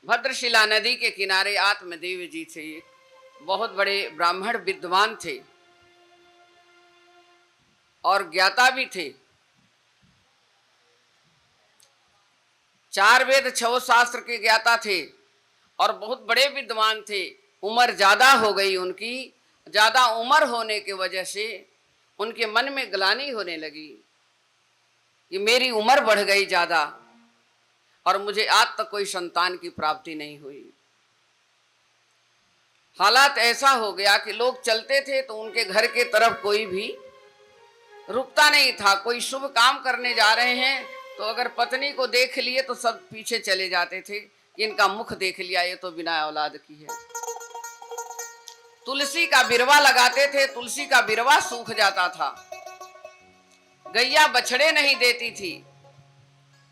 भद्रशिला नदी के किनारे आत्मदेव जी थे, बहुत बड़े ब्राह्मण विद्वान थे और ज्ञाता भी थे। 4 वेद 6 शास्त्र के ज्ञाता थे और बहुत बड़े विद्वान थे। उम्र ज्यादा हो गई उनकी, ज्यादा उम्र होने की वजह से उनके मन में ग्लानि होने लगी कि मेरी उम्र बढ़ गई ज्यादा और मुझे आज तक कोई संतान की प्राप्ति नहीं हुई। हालात ऐसा हो गया कि लोग चलते थे तो उनके घर के तरफ कोई भी रुकता नहीं था। कोई शुभ काम करने जा रहे हैं तो अगर पत्नी को देख लिए तो सब पीछे चले जाते थे कि इनका मुख देख लिया, ये तो बिना औलाद की है। तुलसी का बिरवा लगाते थे, तुलसी का बिरवा सूख जाता था। गैया बछड़े नहीं देती थी,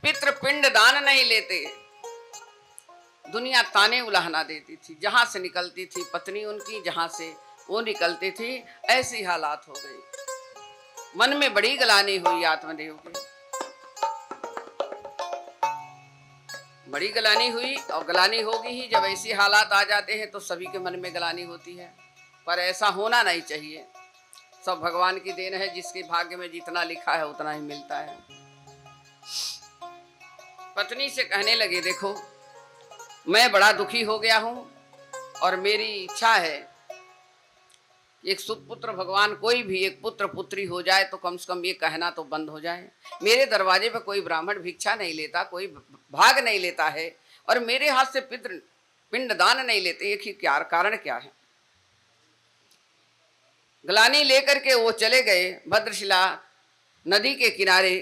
पितृ पिंड दान नहीं लेते, दुनिया ताने उलाहना देती थी। जहां से निकलती थी पत्नी उनकी, जहां से वो निकलती थी, ऐसी हालात हो गई। मन में बड़ी ग्लानि हुई आत्मदेव की, बड़ी ग्लानि हुई। और ग्लानि होगी ही, जब ऐसी हालात आ जाते हैं तो सभी के मन में ग्लानि होती है, पर ऐसा होना नहीं चाहिए। सब भगवान की देन है, जिसके भाग्य में जितना लिखा है उतना ही मिलता है। पत्नी से कहने लगे, देखो मैं बड़ा दुखी हो गया हूं और मेरी इच्छा है एक सुपुत्र, भगवान कोई भी एक पुत्र पुत्री हो जाए तो कम से कम ये कहना तो बंद हो जाए। मेरे दरवाजे पर कोई ब्राह्मण भिक्षा नहीं लेता, कोई भाग नहीं लेता है और मेरे हाथ से पितृ पिंड दान नहीं लेते, एक ही क्या कारण क्या है। ग्लानि लेकर के वो चले गए भद्रशिला नदी के किनारे।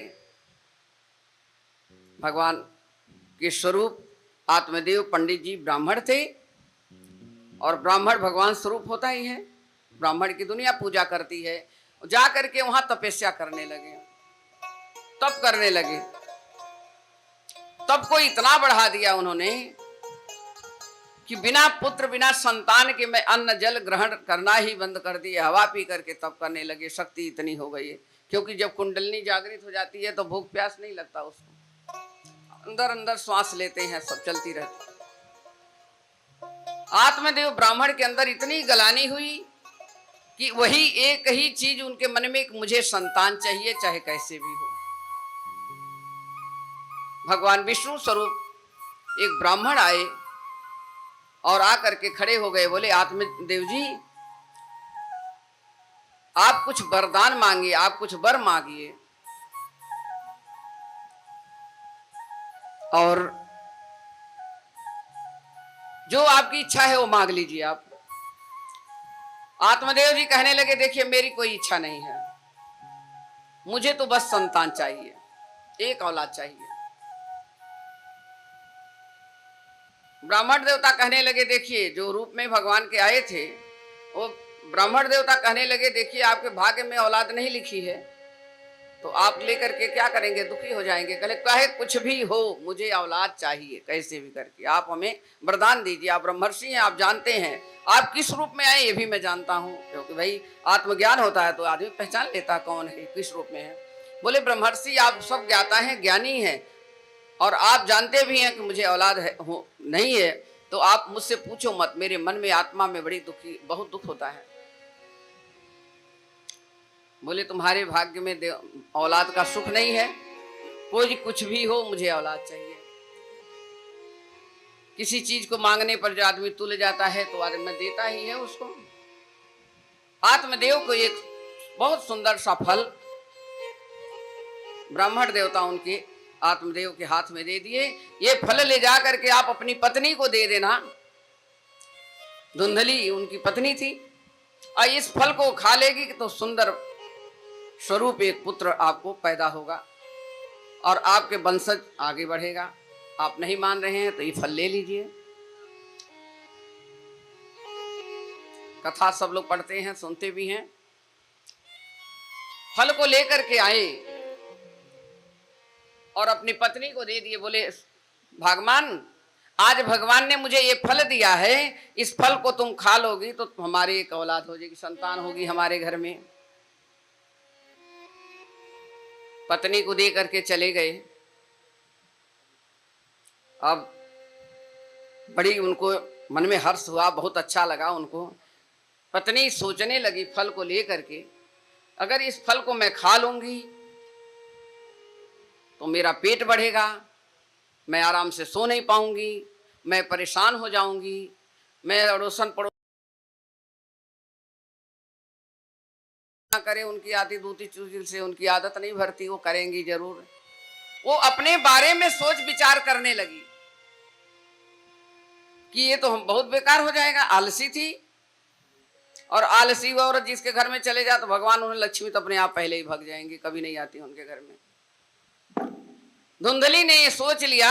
भगवान के स्वरूप आत्मदेव पंडित जी ब्राह्मण थे और ब्राह्मण भगवान स्वरूप होता ही है, ब्राह्मण की दुनिया पूजा करती है। जा करके वहां तपस्या करने लगे, तप करने लगे। तप को इतना बढ़ा दिया उन्होंने कि बिना पुत्र बिना संतान के मैं अन्न जल ग्रहण करना ही बंद कर दिए, हवा पी करके तप करने लगे। शक्ति इतनी हो गई है, क्योंकि जब कुंडलनी जागृत हो जाती है तो भूख प्यास नहीं लगता उसको, अंदर अंदर श्वास लेते हैं, सब चलती रहती। आत्मदेव ब्राह्मण के अंदर इतनी ग्लानि हुई कि वही एक ही चीज उनके मन में, मुझे संतान चाहिए चाहे कैसे भी हो। भगवान विष्णु स्वरूप एक ब्राह्मण आए और आकर के खड़े हो गए, बोले आत्मदेव जी आप कुछ वरदान मांगिए, आप कुछ वर मांगिए और जो आपकी इच्छा है वो मांग लीजिए आप। आत्मदेव जी कहने लगे, देखिए मेरी कोई इच्छा नहीं है, मुझे तो बस संतान चाहिए, एक औलाद चाहिए। ब्राह्मण देवता कहने लगे, देखिए जो रूप में भगवान के आए थे वो ब्राह्मण देवता कहने लगे, देखिए आपके भाग्य में औलाद नहीं लिखी है तो आप लेकर के क्या करेंगे, दुखी हो जाएंगे। कहले कहे कुछ भी हो मुझे औलाद चाहिए, कैसे भी करके आप हमें वरदान दीजिए। आप ब्रह्मर्षि हैं, आप जानते हैं आप किस रूप में आए, ये भी मैं जानता हूँ, क्योंकि भाई आत्मज्ञान होता है तो आदमी पहचान लेता कौन है किस रूप में है। बोले ब्रह्मर्षि आप सब ज्ञाता हैं, ज्ञानी हैं और आप जानते भी हैं कि मुझे औलाद है हो नहीं है, तो आप मुझसे पूछो मत, मेरे मन में आत्मा में बड़ी दुखी, बहुत दुख होता है। बोले तुम्हारे भाग्य में औलाद का सुख नहीं है, कोई कुछ भी हो मुझे औलाद चाहिए। किसी चीज को मांगने पर जो आदमी तुल जाता है तो आदमी देता ही है उसको। आत्मदेव को एक बहुत सुंदर सा फल ब्राह्मण देवता उनके आत्मदेव के हाथ में दे दिए, ये फल ले जा करके आप अपनी पत्नी को दे देना। धुंधली उनकी पत्नी थी और इस फल को खा लेगी तो सुंदर स्वरूप एक पुत्र आपको पैदा होगा और आपके वंशज आगे बढ़ेगा। आप नहीं मान रहे हैं तो ये फल ले लीजिए। कथा सब लोग पढ़ते हैं, सुनते भी हैं। फल को लेकर के आए और अपनी पत्नी को दे दिए। बोले भगवान आज भगवान ने मुझे ये फल दिया है, इस फल को तुम खा लोगी तो हमारी एक औलाद हो जाएगी, संतान होगी हमारे घर में। पत्नी को दे करके चले गए। अब बड़ी उनको मन में हर्ष हुआ, बहुत अच्छा लगा उनको। पत्नी सोचने लगी फल को लेकर के, अगर इस फल को मैं खा लूंगी तो मेरा पेट बढ़ेगा, मैं आराम से सो नहीं पाऊंगी, मैं परेशान हो जाऊंगी, मैं अड़ोसन पड़ोस करे, उनकी आती दूती चुगली से उनकी आदत नहीं भरती, वो करेंगी जरूर। वो अपने बारे में सोच विचार करने लगी कि ये तो हम बहुत बेकार हो जाएगा। आलसी थी, और आलसी औरत जिसके घर में चले जा तो भगवान उन्हें लक्ष्मी तो अपने आप पहले ही भाग जाएंगी, कभी नहीं आती उनके घर में। धुंधली ने ये सोच लिया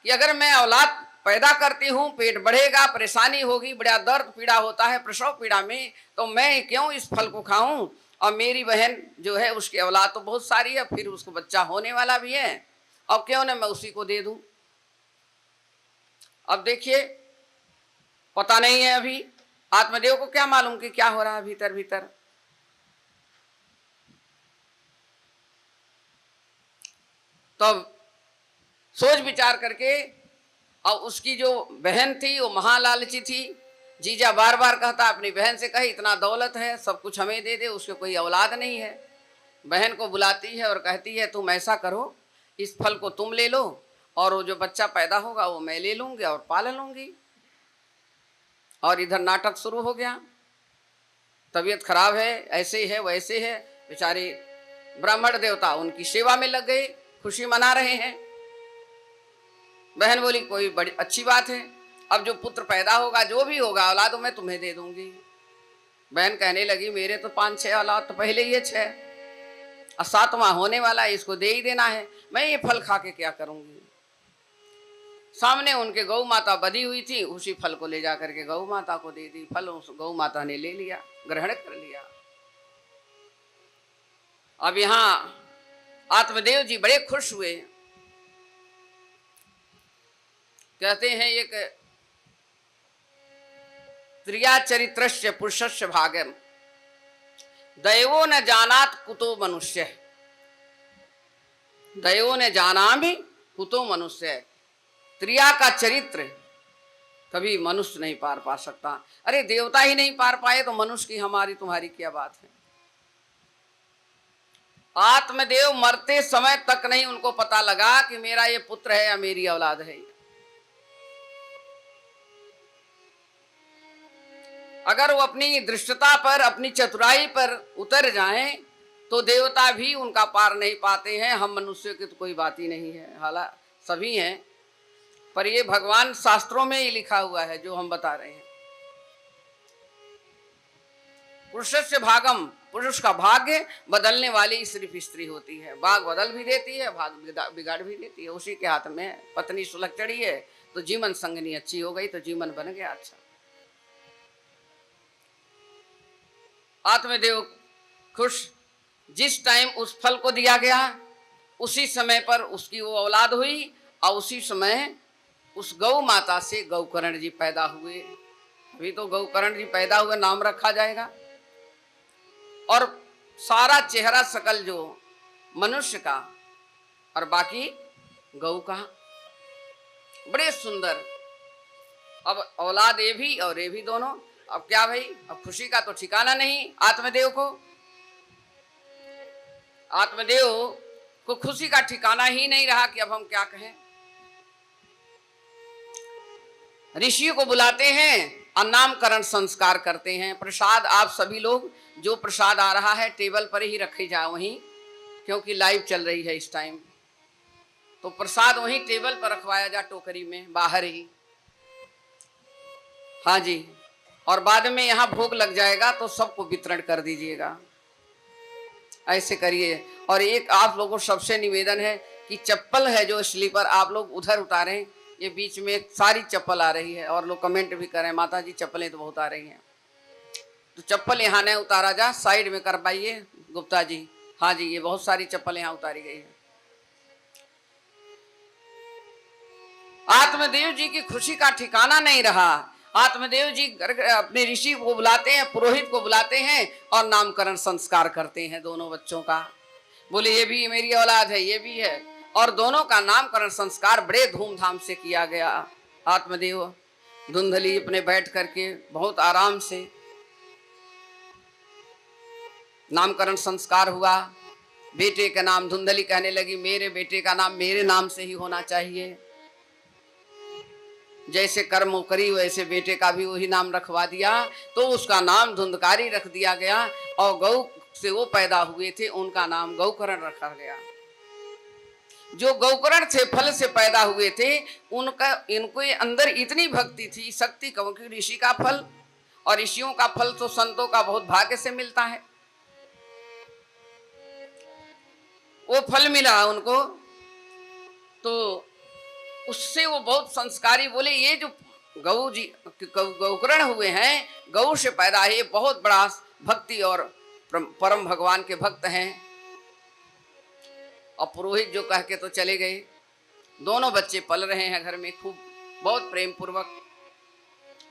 कि अगर मैं औलाद पैदा करती हूँ, पेट बढ़ेगा, परेशानी होगी, बड़ा दर्द पीड़ा होता है प्रसव पीड़ा में, तो मैं क्यों इस फल को खाऊं, और मेरी बहन जो है उसकी औलाद तो बहुत सारी है, फिर उसको बच्चा होने वाला भी है, और क्यों ना मैं उसी को दे दूं। अब देखिए, पता नहीं है अभी आत्मदेव को क्या मालूम कि क्या हो रहा है भीतर भीतर। तब सोच विचार करके, और उसकी जो बहन थी वो महालालची थी। जीजा बार बार कहता, अपनी बहन से कही इतना दौलत है, सब कुछ हमें दे दे, उसके कोई औलाद नहीं है। बहन को बुलाती है और कहती है तुम ऐसा करो, इस फल को तुम ले लो, और वो जो बच्चा पैदा होगा वो मैं ले लूँगी और पाल लूँगी। और इधर नाटक शुरू हो गया। तबीयत खराब है, ऐसे है वैसे है, बेचारे ब्राह्मण देवता उनकी सेवा में लग गए, खुशी मना रहे हैं। बहन बोली कोई बड़ी अच्छी बात है, अब जो पुत्र पैदा होगा, जो भी होगा औलाद, मैं तुम्हें दे दूंगी। बहन कहने लगी मेरे तो 5-6 औलाद तो पहले ही है, 6 और 7वां होने वाला है, इसको दे ही देना है, मैं ये फल खा के क्या करूंगी। सामने उनके गौ माता बधी हुई थी, उसी फल को ले जा करके गौ माता को दे दी। फल उस गौ माता ने ले लिया, ग्रहण कर लिया। अब यहाँ आत्मदेव जी बड़े खुश हुए। कहते हैं एक त्रिया चरित्रस्य पुरुषस्य भागम दैवो न जानात कुतो मनुष्य, दैवो न जाना भी कुतो मनुष्य। त्रिया का चरित्र कभी मनुष्य नहीं पार पा सकता। अरे देवता ही नहीं पार पाए तो मनुष्य की हमारी तुम्हारी क्या बात है। आत्मदेव मरते समय तक नहीं उनको पता लगा कि मेरा ये पुत्र है या मेरी औलाद है। अगर वो अपनी दृष्टता पर, अपनी चतुराई पर उतर जाएं तो देवता भी उनका पार नहीं पाते हैं। हम मनुष्य की तो कोई बात ही नहीं है, हालांकि सभी हैं, पर ये भगवान शास्त्रों में ही लिखा हुआ है जो हम बता रहे हैं। पुरुषस्य भागम, पुरुष का भाग्य बदलने वाली सिर्फ स्त्री होती है। भाग बदल भी देती है, भाग बिगाड़ भी देती है, उसी के हाथ में। पत्नी सुलग चढ़ी है तो जीवन संगनी अच्छी हो गई तो जीवन बन गया अच्छा। आत्मदेव खुश, जिस टाइम उस फल को दिया गया उसी समय पर उसकी वो औलाद हुई, और उसी समय उस गौ माता से गौकर्ण जी पैदा हुए। अभी तो गौकर्ण जी पैदा हुए, नाम रखा जाएगा। और सारा चेहरा सकल जो मनुष्य का और बाकी गौ का, बड़े सुंदर। अब औलाद ये भी और ये भी दोनों। अब क्या भाई, अब खुशी का तो ठिकाना नहीं आत्मदेव को। आत्मदेव को खुशी का ठिकाना ही नहीं रहा कि अब हम क्या कहें। ऋषियों को बुलाते हैं और नामकरण संस्कार करते हैं। प्रसाद आप सभी लोग, जो प्रसाद आ रहा है टेबल पर ही रखे जाए वहीं, क्योंकि लाइव चल रही है इस टाइम, तो प्रसाद वहीं टेबल पर रखवाया जा, टोकरी में बाहर ही। हाँ जी, और बाद में यहाँ भोग लग जाएगा तो सबको वितरण कर दीजिएगा, ऐसे करिए। और एक आप लोगों को सबसे निवेदन है कि चप्पल है जो स्लीपर आप लोग उधर उतारें। ये बीच में सारी चप्पल आ रही है और लोग कमेंट भी करें माता जी चप्पलें तो बहुत आ रही हैं, तो चप्पल यहाँ नहीं उतारा जा, साइड में करवाइए गुप्ता जी। हाँ जी, ये बहुत सारी चप्पल यहाँ उतारी गई है। आत्मदेव जी की खुशी का ठिकाना नहीं रहा। आत्मदेव जी अपने ऋषि को बुलाते हैं, पुरोहित को बुलाते हैं और नामकरण संस्कार करते हैं दोनों बच्चों का। बोले ये भी मेरी औलाद है, ये भी है, और दोनों का नामकरण संस्कार बड़े धूमधाम से किया गया। आत्मदेव धुंधली अपने बैठ करके बहुत आराम से नामकरण संस्कार हुआ। बेटे का नाम धुंधली कहने लगी, मेरे बेटे का नाम मेरे नाम से ही होना चाहिए। जैसे कर्म करी वैसे बेटे का भी वही नाम रखवा दिया, तो उसका नाम धुंधकारी रख दिया गया। और गौ से वो पैदा हुए थे, उनका नाम गौकर्ण रखा गया। जो गौकर्ण थे, फल से पैदा हुए थे, उनका इनको अंदर इतनी भक्ति थी, शक्ति, क्योंकि ऋषि का फल और ऋषियों का फल तो संतों का बहुत भाग्य से मिलता है। वो फल मिला उनको, तो उससे वो बहुत संस्कारी बोले, ये जो गौ जी गौकर्ण हुए हैं, गौ से पैदा है, ये बहुत बड़ा भक्ति और परम भगवान के भक्त हैं। और पुरोहित जो कह के तो चले गए। दोनों बच्चे पल रहे हैं घर में खूब, बहुत प्रेम पूर्वक।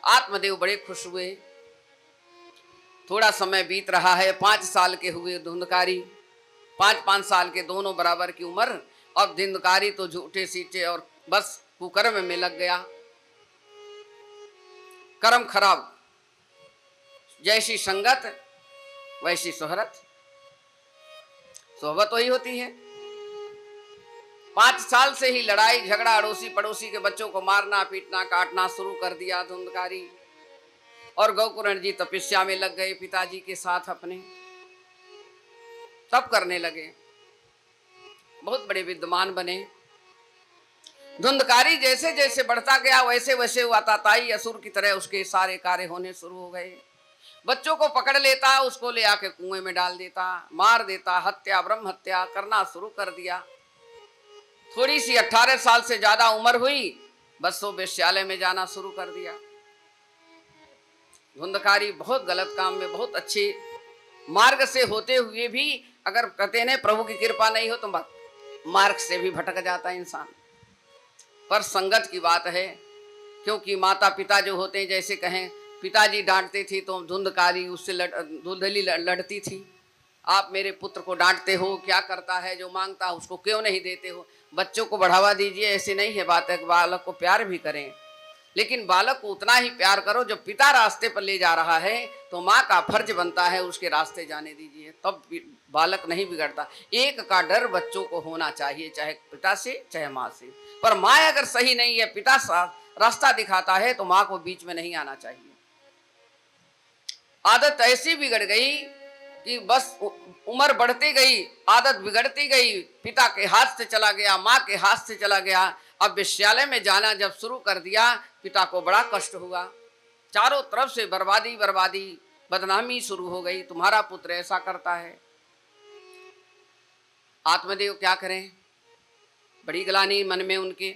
आत्मदेव बड़े खुश हुए। थोड़ा समय बीत रहा है, 5 साल के हुए धुंधकारी, 5-5 साल के, दोनों बराबर की उम्र। अब धुंधकारी तो झूठे सीटे और बस कुकर्म में लग गया। कर्म खराब, जैसी संगत वैसी सोहरत, सोहबत वही होती है। 5 साल से ही लड़ाई झगड़ा, अड़ोसी पड़ोसी के बच्चों को मारना पीटना काटना शुरू कर दिया धुंधकारी। और गौकर्ण जी तपस्या में लग गए पिताजी के साथ अपने, तब करने लगे, बहुत बड़े विद्वान बने। धुंधकारी जैसे जैसे बढ़ता गया वैसे वैसे वो आताताई असुर की तरह उसके सारे कार्य होने शुरू हो गए। बच्चों को पकड़ लेता, उसको ले आके कुएं में डाल देता, मार देता, हत्या ब्रह्म हत्या करना शुरू कर दिया। थोड़ी सी 18 साल से ज्यादा उम्र हुई, बस वो वेश्यालय में जाना शुरू कर दिया। धुंधकारी बहुत गलत काम में, बहुत अच्छे मार्ग से होते हुए भी, अगर कहते हैं प्रभु की कृपा नहीं हो तो मार्ग से भी भटक जाता है इंसान। पर संगत की बात है, क्योंकि माता पिता जो होते हैं, जैसे कहें पिताजी डांटते थे तो धुंधकारी उससे धुंधली लड़ती थी। आप मेरे पुत्र को डांटते हो, क्या करता है, जो मांगता है उसको क्यों नहीं देते हो। बच्चों को बढ़ावा दीजिए, ऐसे नहीं है बात है, बालक को प्यार भी करें, लेकिन बालक को उतना ही प्यार करो। जब पिता रास्ते पर ले जा रहा है तो माँ का फर्ज बनता है उसके रास्ते जाने दीजिए, तब बालक नहीं बिगड़ता। एक का डर बच्चों को होना चाहिए, चाहे पिता से चाहे माँ से। पर माँ अगर सही नहीं है, पिता रास्ता दिखाता है, तो माँ को बीच में नहीं आना चाहिए। आदत ऐसी बिगड़ गई कि बस उम्र बढ़ती गई, आदत बिगड़ती गई, पिता के हाथ से चला गया, माँ के हाथ से चला गया। अब विश्वविद्यालय में जाना जब शुरू कर दिया, पिता को बड़ा कष्ट हुआ। चारों तरफ से बर्बादी बर्बादी, बदनामी शुरू हो गई, तुम्हारा पुत्र ऐसा करता है। आत्मदेव क्या करें, बड़ी ग्लानि मन में उनके।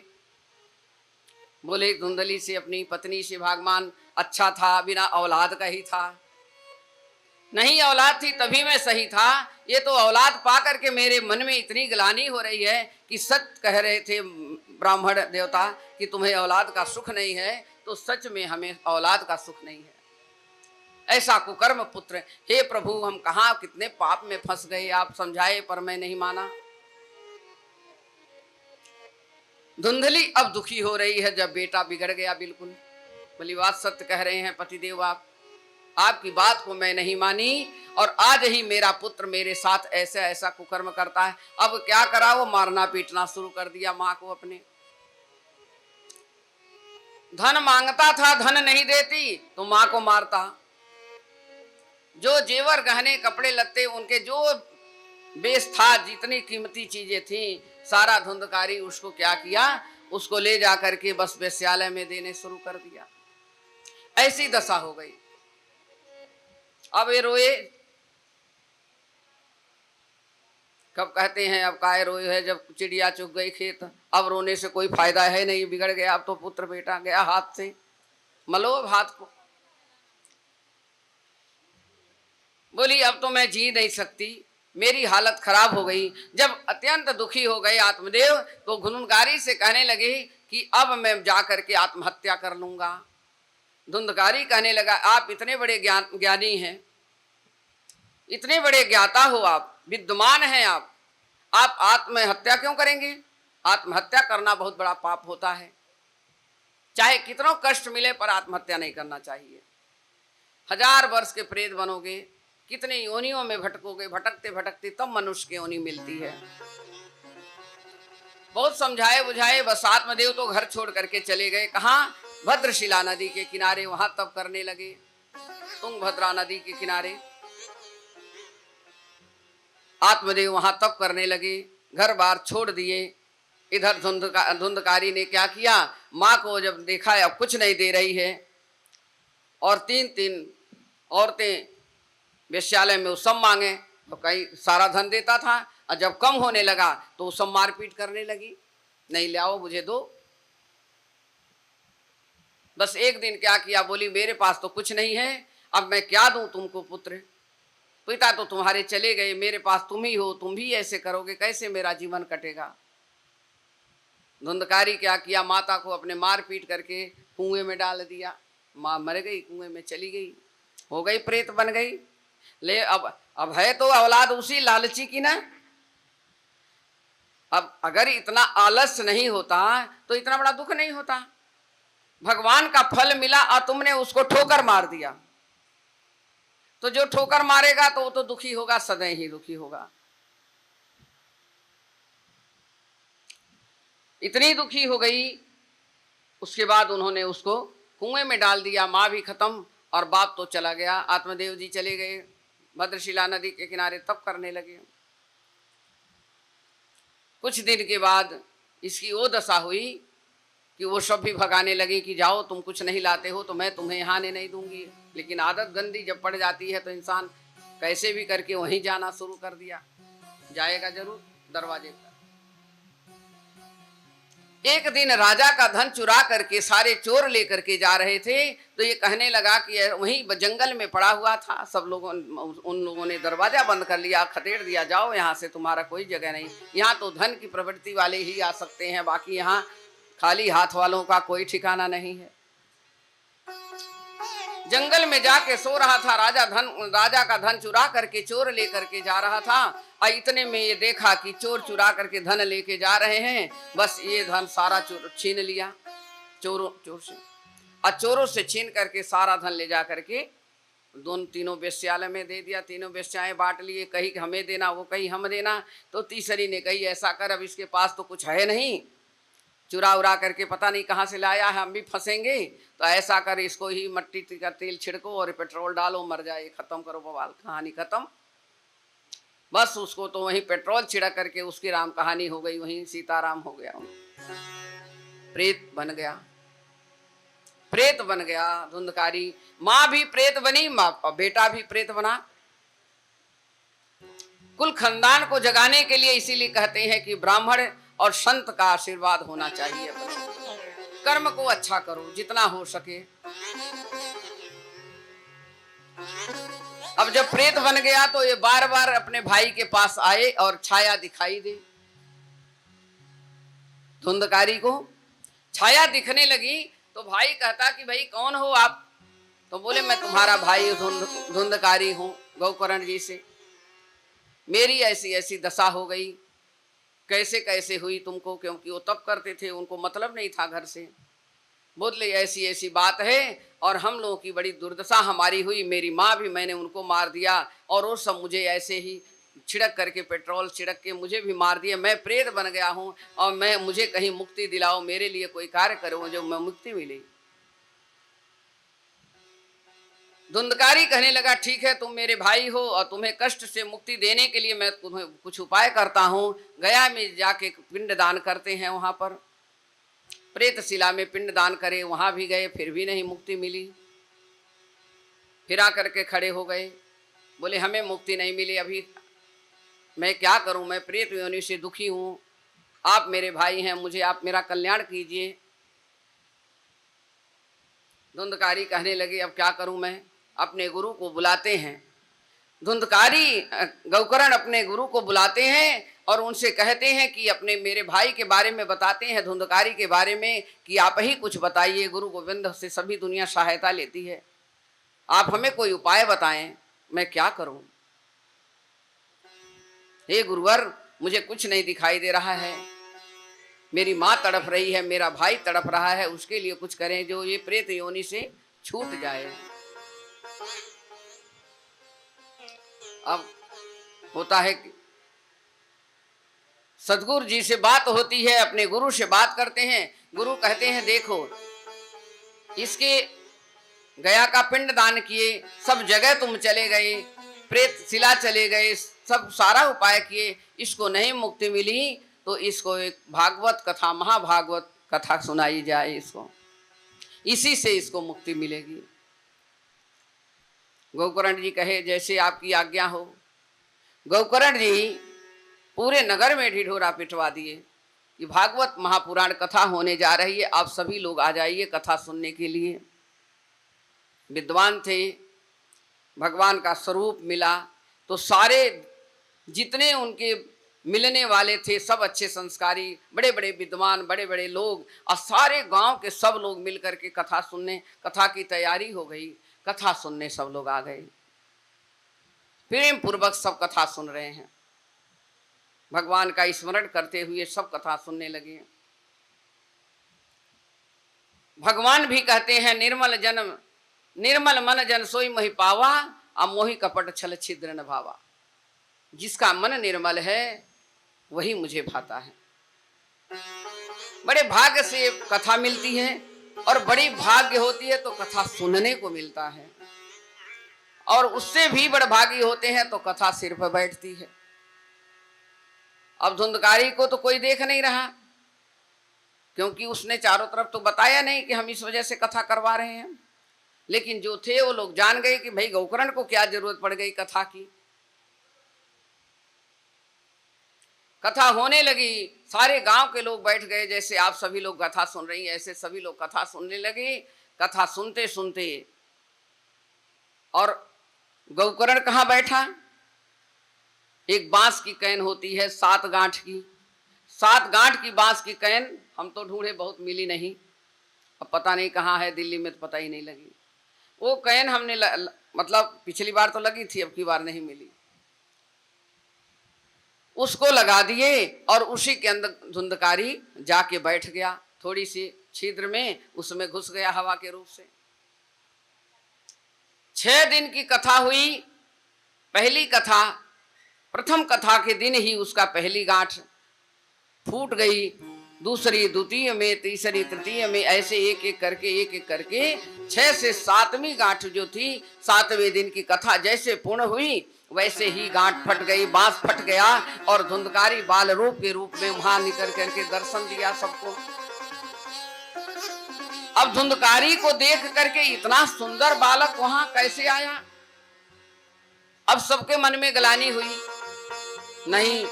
बोले धुंधली से, अपनी पत्नी से, भगवान अच्छा था, बिना औलाद का ही था। नहीं औलाद थी तभी मैं सही था, ये तो औलाद पा करके मेरे मन में इतनी ग्लानि हो रही है कि सच कह रहे थे ब्राह्मण देवता कि तुम्हें औलाद का सुख नहीं है, तो सच में हमें औलाद का सुख नहीं है। ऐसा कुकर्म पुत्र, हे प्रभु हम कहाँ कितने पाप में फंस गए, आप समझाए पर मैं नहीं माना। धुंधली अब दुखी हो रही है जब बेटा बिगड़ गया बिल्कुल। बोली बात सत्य कह रहे हैं पतिदेव आप, आपकी बात को मैं नहीं मानी, और आज ही मेरा पुत्र मेरे साथ ऐसा ऐसा कुकर्म करता है। अब क्या करा, वो मारना पीटना शुरू कर दिया माँ को अपने। धन मांगता था, धन नहीं देती तो माँ को मारता। जो जेवर गहने कपड़े लत्ते उनके जो बेस था, जितनी कीमती चीजें थी, सारा धुंधकारी उसको क्या किया, उसको ले जा करके बस वेश्यालय में देने शुरू कर दिया। ऐसी दशा हो गई। अब ये रोए, कब कहते हैं अब काय रोए है, जब चिड़िया चुग गई खेत। अब रोने से कोई फायदा है नहीं, बिगड़ गया अब तो पुत्र बेटा गया हाथ से, मलो अब हाथ को। बोली अब तो मैं जी नहीं सकती, मेरी हालत खराब हो गई। जब अत्यंत दुखी हो गए आत्मदेव, तो धुंधकारी से कहने लगे कि अब मैं जाकर के आत्महत्या कर लूंगा। धुंधकारी कहने लगा आप इतने बड़े ज्ञानी हैं, इतने बड़े ज्ञाता हो, आप विद्वान हैं, आप आत्महत्या क्यों करेंगे। आत्महत्या करना बहुत बड़ा पाप होता है। चाहे कितनों कष्ट मिले पर आत्महत्या नहीं करना चाहिए। 1000 वर्ष के प्रेत बनोगे, कितने योनियों में भटकोगे, भटकते भटकते तब मनुष्य की योनि मिलती है। बहुत समझाए बुझाए, बस आत्मदेव तो घर छोड़ करके चले गए। कहाँ? भद्रशिला नदी के किनारे, वहां तप करने लगे। तुंगभद्रा नदी के किनारे आत्मदेव वहां तप करने लगे, घर बार छोड़ दिए। इधर धुंधकारी ने क्या किया, माँ को जब देखा अब कुछ नहीं दे रही है और 3-3 औरतें वेश्यालय में उसम मांगे तो कहीं सारा धन देता था, और जब कम होने लगा तो उसम मारपीट करने लगी, नहीं ले आओ मुझे दो। बस एक दिन क्या किया, बोली मेरे पास तो कुछ नहीं है, अब मैं क्या दूं तुमको पुत्र, पिता तो तुम्हारे चले गए, मेरे पास तुम ही हो, तुम भी ऐसे करोगे, कैसे मेरा जीवन कटेगा। धुंधकारी क्या किया, माता को अपने मार पीट करके कुएं में डाल दिया। माँ मर गई, कुएं में चली गई, हो गई प्रेत बन गई। ले अब है तो औलाद उसी लालची की ना। अब अगर इतना आलस्य नहीं होता तो इतना बड़ा दुख नहीं होता। भगवान का फल मिला और तुमने उसको ठोकर मार दिया, तो जो ठोकर मारेगा तो वो तो दुखी होगा, सदैव ही दुखी होगा। इतनी दुखी हो गई, उसके बाद उन्होंने उसको कुएं में डाल दिया। माँ भी खत्म और बाप तो चला गया। आत्मदेव जी चले गए, भद्रशिला नदी के किनारे तप करने लगे। कुछ दिन के बाद इसकी वो दशा हुई कि वो सब भी भगाने लगे कि जाओ, तुम कुछ नहीं लाते हो तो मैं तुम्हें यहाँ आने नहीं दूंगी। लेकिन आदत गंदी जब पड़ जाती है तो इंसान कैसे भी करके वहीं जाना शुरू कर दिया, जाएगा जरूर दरवाजे पर। एक दिन राजा का धन चुरा करके सारे चोर लेकर के जा रहे थे, तो ये कहने लगा कि वहीं जंगल में पड़ा हुआ था, सब लोगों उन लोगों ने दरवाजा बंद कर लिया, खदेड़ दिया, जाओ यहाँ से, तुम्हारा कोई जगह नहीं, यहाँ तो धन की प्रवृत्ति वाले ही आ सकते हैं, बाकी यहाँ खाली हाथ वालों का कोई ठिकाना नहीं है। जंगल में जाके सो रहा था राजा का धन चुरा करके चोर लेकर के जा रहा था, और इतने में ये देखा कि चोर चुरा करके धन लेके जा रहे हैं। बस ये धन सारा छीन लिया चोर से, और चोरों से छीन करके सारा धन ले जा करके तीनों वेश्यालय में दे दिया। तीनों वेश्याएं बांट लिए, कहीं हमें देना, वो कहीं हम देना। तो तीसरी ने कही ऐसा कर, अब इसके पास तो कुछ है नहीं, चुरा उरा करके पता नहीं कहाँ से लाया है, हम भी फंसेंगे, तो ऐसा कर इसको ही मट्टी का तेल छिड़को और पेट्रोल डालो, मर जाए, खत्म करो बवाल, कहानी खत्म। बस उसको तो वहीं पेट्रोल छिड़क करके उसकी राम कहानी हो गई, वहीं सीताराम हो गया, प्रेत बन गया। प्रेत बन गया धुंधकारी, माँ भी प्रेत बनी, माँ बेटा भी प्रेत बना। कुल खानदान को जगाने के लिए इसीलिए कहते हैं कि ब्राह्मण और संत का आशीर्वाद होना चाहिए। कर्म को अच्छा करो जितना हो सके। अब जब प्रेत बन गया तो ये बार बार अपने भाई के पास आए और छाया दिखाई दे। धुंधकारी को छाया दिखने लगी तो भाई कहता कि भाई कौन हो आप? तो बोले मैं तुम्हारा भाई धुंधकारी हूं, गौकर्ण जी से मेरी ऐसी ऐसी दशा हो गई। कैसे कैसे हुई तुमको? क्योंकि वो तप करते थे, उनको मतलब नहीं था घर से। बोले ऐसी ऐसी बात है और हम लोगों की बड़ी दुर्दशा हमारी हुई, मेरी माँ भी मैंने उनको मार दिया और वो सब मुझे ऐसे ही छिड़क करके पेट्रोल छिड़क के मुझे भी मार दिया। मैं प्रेत बन गया हूँ और मुझे कहीं मुक्ति दिलाओ, मेरे लिए कोई कार्य करो जो मैं मुक्ति मिले। धुंधकारी कहने लगा ठीक है तुम मेरे भाई हो और तुम्हें कष्ट से मुक्ति देने के लिए मैं तुम्हें कुछ उपाय करता हूँ। गया में जाके पिंड दान करते हैं, वहाँ पर प्रेत शिला में पिंड दान करे, वहाँ भी गए फिर भी नहीं मुक्ति मिली। फिर आकर के खड़े हो गए, बोले हमें मुक्ति नहीं मिली, अभी मैं क्या करूँ, मैं प्रेत योनि से दुखी हूँ, आप मेरे भाई हैं, मुझे आप मेरा कल्याण कीजिए। धुंधकारी कहने लगे अब क्या करूँ मैं, अपने गुरु को बुलाते हैं। धुंधकारी गौकर्ण अपने गुरु को बुलाते हैं और उनसे कहते हैं कि अपने मेरे भाई के बारे में बताते हैं, धुंधकारी के बारे में कि आप ही कुछ बताइए। गुरु गोविंद से सभी दुनिया सहायता लेती है, आप हमें कोई उपाय बताएं, मैं क्या करूं? हे गुरुवर मुझे कुछ नहीं दिखाई दे रहा है। मेरी माँ तड़प रही है, मेरा भाई तड़प रहा है, उसके लिए कुछ करें जो ये प्रेत योनि से छूट जाए। अब होता है कि सदगुरु जी से बात होती है, अपने गुरु से बात करते हैं। गुरु कहते हैं देखो, इसके गया का पिंड दान किए, सब जगह तुम चले गए, प्रेत शिला चले गए, सब सारा उपाय किए, इसको नहीं मुक्ति मिली, तो इसको एक भागवत कथा, महाभागवत कथा सुनाई जाए, इसको इसी से इसको मुक्ति मिलेगी। गोकर्ण जी कहे जैसे आपकी आज्ञा हो। गोकर्ण जी पूरे नगर में ढिढोरा पिटवा दिए कि भागवत महापुराण कथा होने जा रही है, आप सभी लोग आ जाइए कथा सुनने के लिए। विद्वान थे, भगवान का स्वरूप मिला तो सारे जितने उनके मिलने वाले थे सब अच्छे संस्कारी, बड़े बड़े विद्वान, बड़े बड़े लोग, और सारे गांव के सब लोग मिलकर के कथा सुनने, कथा की तैयारी हो गई, कथा सुनने सब लोग आ गए। प्रेम पूर्वक सब कथा सुन रहे हैं, भगवान का स्मरण करते हुए सब कथा सुनने लगे। भगवान भी कहते हैं निर्मल मन जन सोई मोहि पावा, अब मोहि कपट छल छिद्र न भावा। जिसका मन निर्मल है वही मुझे भाता है। बड़े भाग्य से कथा मिलती है, और बड़ी भाग्य होती है तो कथा सुनने को मिलता है, और उससे भी बड़े भागी होते हैं तो कथा सिर पर बैठती है। अब धुंधकारी को तो कोई देख नहीं रहा, क्योंकि उसने चारों तरफ तो बताया नहीं कि हम इस वजह से कथा करवा रहे हैं, लेकिन जो थे वो लोग जान गए कि भाई गोकर्ण को क्या जरूरत पड़ गई कथा की। कथा होने लगी, सारे गांव के लोग बैठ गए, जैसे आप सभी लोग कथा सुन रही हैं ऐसे सभी लोग कथा सुनने लगे। कथा सुनते सुनते, और गोकर्ण कहाँ बैठा, एक बांस की कैन होती है 7 गांठ की, 7 गांठ की बांस की कैन हम तो ढूंढे, बहुत मिली नहीं, अब पता नहीं कहाँ है, दिल्ली में तो पता ही नहीं लगी। वो कैन हमने मतलब पिछली बार तो लगी थी, अब की बार नहीं मिली, उसको लगा दिए, और उसी के अंदर धुंधकारी जाके बैठ गया, थोड़ी सी छिद्र में उसमें घुस गया हवा के रूप से। 6 दिन की कथा हुई। पहली कथा, प्रथम कथा के दिन ही उसका पहली गांठ फूट गई, दूसरी द्वितीय में, तीसरी तृतीय में, ऐसे एक एक करके 6 से 7वीं गांठ जो थी, 7वें दिन की कथा जैसे पूर्ण हुई वैसे ही गांठ फट गई, बांस फट गया, और धुंधकारी बाल रूप के रूप में वहां निकल करके दर्शन दिया सबको। अब धुंधकारी को देख करके इतना सुंदर बालक वहां कैसे आया, अब सबके मन में ग्लानि हुई। नहीं,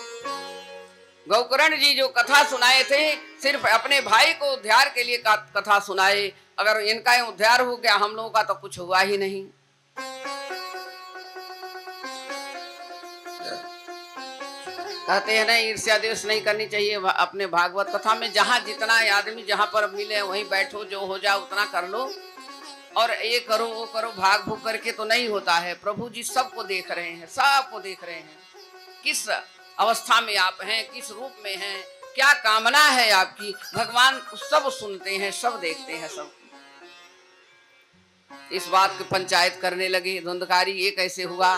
गोकर्ण जी जो कथा सुनाए थे सिर्फ अपने भाई को उद्धार के लिए कथा सुनाए, अगर इनका उद्धार हो गया हम लोगों का तो कुछ हुआ ही नहीं। कहते हैं ना, ईर्ष्या द्वेष नहीं करनी चाहिए अपने भागवत कथा में। जहां जितना आदमी जहां पर मिले वहीं बैठो, जो हो जाए उतना कर लो, और ये करो वो करो भाग भूग करके तो नहीं होता है। प्रभु जी सबको देख रहे हैं, सबको देख रहे हैं, किस अवस्था में आप हैं, किस रूप में हैं, क्या कामना है आपकी, भगवान सब सुनते हैं, सब देखते हैं, सब। इस बात की पंचायत करने लगे धुंधकारी, ये कैसे हुआ,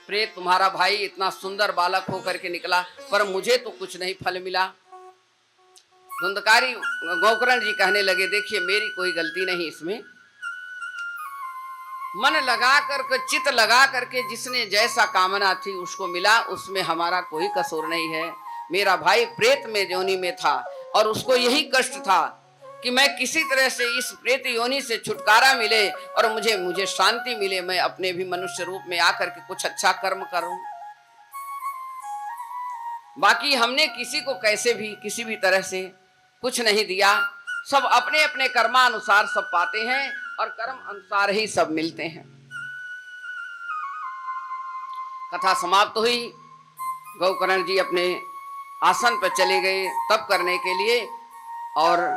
प्रेत तुम्हारा भाई इतना सुंदर बालक होकर के निकला, पर मुझे तो कुछ नहीं फल मिला। धुंधकारी गोकर्ण जी कहने लगे देखिए मेरी कोई गलती नहीं इसमें, मन लगा करके, चित लगा करके जिसने जैसा कामना थी उसको मिला, उसमें हमारा कोई कसूर नहीं है। मेरा भाई प्रेत में योनि में था, और उसको यही कष्ट था कि मैं किसी तरह से इस प्रेत योनि से छुटकारा मिले और मुझे शांति मिले, मैं अपने भी मनुष्य रूप में आकर के कुछ अच्छा कर्म करूं। बाकी हमने किसी को कैसे भी किसी भी तरह से कुछ नहीं दिया, सब अपने अपने कर्मानुसार सब पाते हैं, और कर्म अनुसार ही सब मिलते हैं। कथा समाप्त हुई, गोकर्ण जी अपने आसन पर चले गए तप करने के लिए, और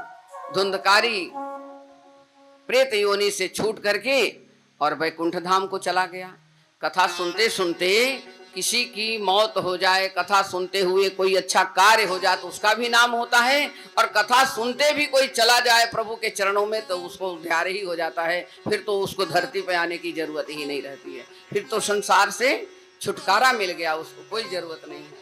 धुंधकारी प्रेत योनि से छूट करके और वैकुंठ धाम को चला गया। कथा सुनते सुनते किसी की मौत हो जाए, कथा सुनते हुए कोई अच्छा कार्य हो जाए तो उसका भी नाम होता है, और कथा सुनते भी कोई चला जाए प्रभु के चरणों में तो उसको उद्धार ही हो जाता है। फिर तो उसको धरती पे आने की जरूरत ही नहीं रहती है, फिर तो संसार से छुटकारा मिल गया, उसको कोई जरूरत नहीं है।